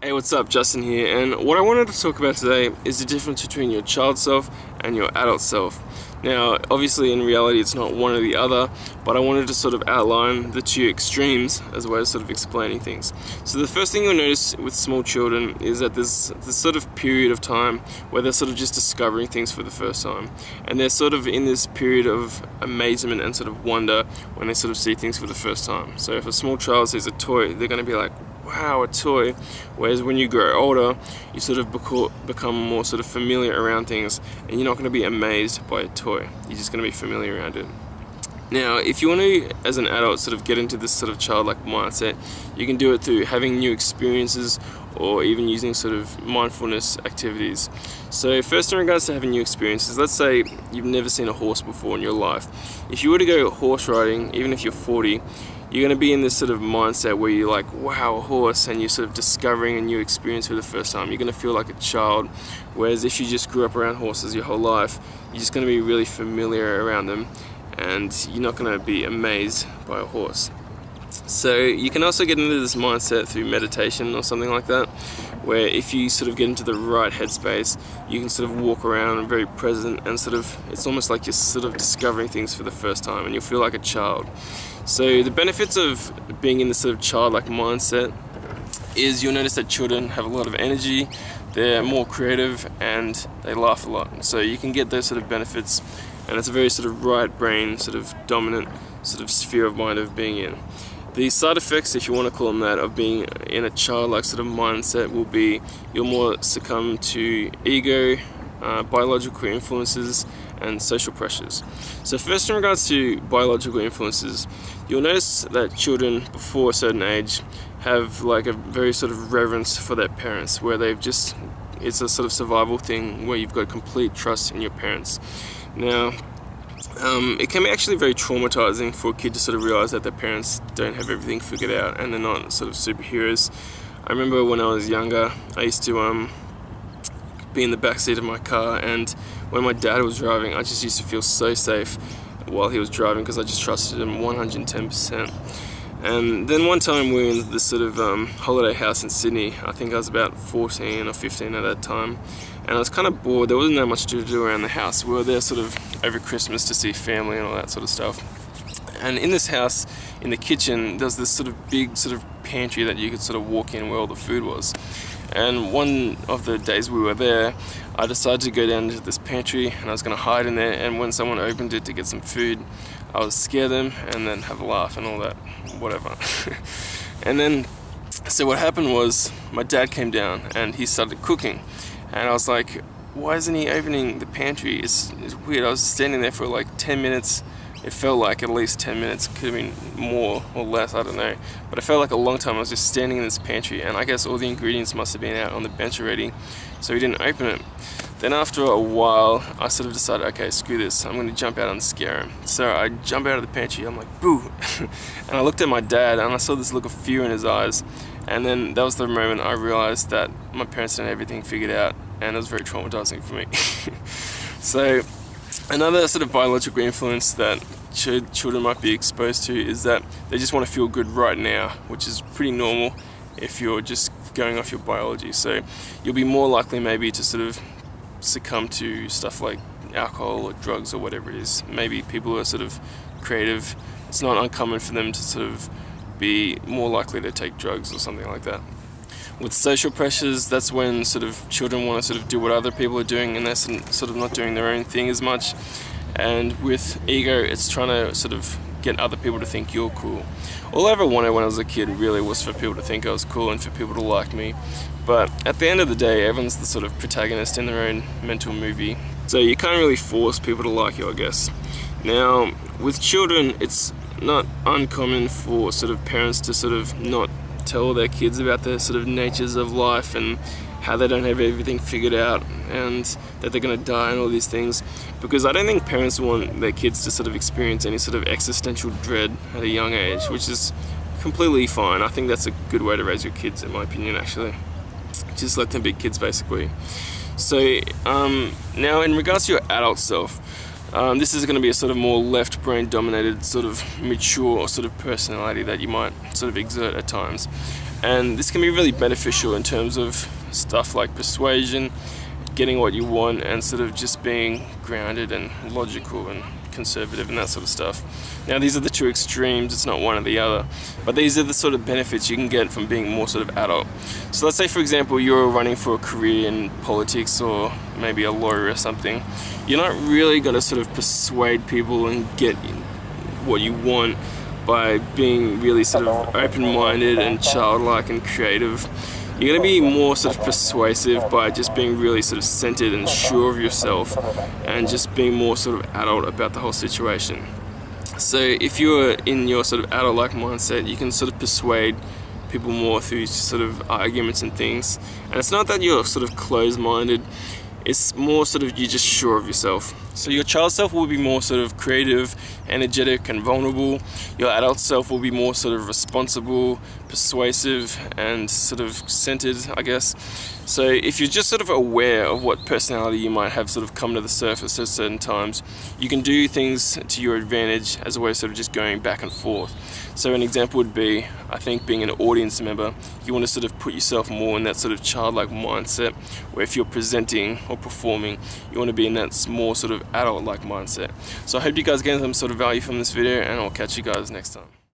Hey, what's up? Justin here, and what I wanted to talk about today is the difference between your child self and your adult self. Now, obviously in reality it's not one or the other, but I wanted to sort of outline the two extremes as a way of sort of explaining things. So the first thing you'll notice with small children is that there's this sort of period of time where they're sort of just discovering things for the first time. And they're sort of in this period of amazement and sort of wonder when they sort of see things for the first time. So if a small child sees a toy, they're going to be like, wow, a toy. Whereas when you grow older, you sort of become more sort of familiar around things, and you're not going to be amazed by a toy. You're just going to be familiar around it. Now, if you want to, as an adult, sort of get into this sort of childlike mindset, you can do it through having new experiences or even using sort of mindfulness activities. So first, in regards to having new experiences, let's say you've never seen a horse before in your life. If you were to go horse riding, even if you're 40, you're going to be in this sort of mindset where you're like, wow, a horse, and you're sort of discovering a new experience for the first time. You're going to feel like a child, whereas if you just grew up around horses your whole life, you're just going to be really familiar around them, and you're not going to be amazed by a horse. So you can also get into this mindset through meditation or something like that, where if you sort of get into the right headspace, you can sort of walk around and very present, and sort of, it's almost like you're sort of discovering things for the first time, and you'll feel like a child. So the benefits of being in this sort of childlike mindset is you'll notice that children have a lot of energy, they're more creative, and they laugh a lot. So you can get those sort of benefits, and it's a very sort of right brain, sort of dominant sort of sphere of mind of being in. The side effects, if you want to call them that, of being in a childlike sort of mindset will be you'll more succumb to ego, biological influences, and social pressures. So first, in regards to biological influences, you'll notice that children before a certain age have like a very sort of reverence for their parents, where it's a sort of survival thing where you've got complete trust in your parents. Now, it can be actually very traumatizing for a kid to sort of realize that their parents don't have everything figured out and they're not sort of superheroes. I remember when I was younger, I used to be in the backseat of my car, and when my dad was driving, I just used to feel so safe while he was driving because I just trusted him 110%. And then one time we were in this sort of holiday house in Sydney. I think I was about 14 or 15 at that time, and I was kind of bored. There wasn't that much to do around the house. We were there sort of over Christmas to see family and all that sort of stuff. And in this house, in the kitchen, there's this sort of big sort of pantry that you could sort of walk in where all the food was. And one of the days we were there, I decided to go down to this pantry, and I was going to hide in there, and when someone opened it to get some food, I would scare them and then have a laugh and all that, whatever. And then, so what happened was, my dad came down and he started cooking, and I was like, why isn't he opening the pantry? It's weird. I was standing there for like 10 minutes. It felt like at least 10 minutes, could have been more or less, I don't know. But it felt like a long time. I was just standing in this pantry, and I guess all the ingredients must have been out on the bench already, so he didn't open it. Then after a while, I sort of decided, okay, screw this, I'm going to jump out and scare him. So I jump out of the pantry, I'm like, boo! And I looked at my dad, and I saw this look of fear in his eyes, and then that was the moment I realized that my parents didn't have everything figured out, and it was very traumatizing for me. So another sort of biological influence that children might be exposed to is that they just want to feel good right now, which is pretty normal if you're just going off your biology. So you'll be more likely maybe to sort of succumb to stuff like alcohol or drugs or whatever it is. Maybe people who are sort of creative, it's not uncommon for them to sort of be more likely to take drugs or something like that. With social pressures, that's when sort of children want to sort of do what other people are doing, and they're sort of not doing their own thing as much. And with ego, it's trying to sort of get other people to think you're cool. All I ever wanted when I was a kid really was for people to think I was cool and for people to like me. But at the end of the day, everyone's the sort of protagonist in their own mental movie. So you can't really force people to like you, I guess. Now, with children, it's not uncommon for sort of parents to sort of not tell their kids about the sort of natures of life and how they don't have everything figured out and that they're going to die and all these things, because I don't think parents want their kids to sort of experience any sort of existential dread at a young age, which is completely fine. I think that's a good way to raise your kids, in my opinion, actually. Just let them be kids, basically. So now in regards to your adult self, this is going to be a sort of more left brain dominated sort of mature sort of personality that you might sort of exert at times. And this can be really beneficial in terms of stuff like persuasion, getting what you want, and sort of just being grounded and logical and conservative and that sort of stuff. Now these are the two extremes, it's not one or the other, but these are the sort of benefits you can get from being more sort of adult. So let's say, for example, you're running for a career in politics or maybe a lawyer or something. You're not really going to sort of persuade people and get what you want by being really sort of open-minded and childlike and creative. You're going to be more sort of persuasive by just being really sort of centered and sure of yourself, and just being more sort of adult about the whole situation. So if you're in your sort of adult-like mindset, you can sort of persuade people more through sort of arguments and things. And it's not that you're sort of closed-minded, it's more sort of you're just sure of yourself. So your child self will be more sort of creative, energetic and vulnerable. Your adult self will be more sort of responsible, persuasive and sort of centered, I guess. So if you're just sort of aware of what personality you might have sort of come to the surface at certain times, you can do things to your advantage as a way of sort of just going back and forth. So an example would be, I think, being an audience member, you want to sort of put yourself more in that sort of childlike mindset, where if you're presenting or performing, you want to be in that more sort of adult-like mindset. So I hope you guys get some sort of value from this video, and I'll catch you guys next time.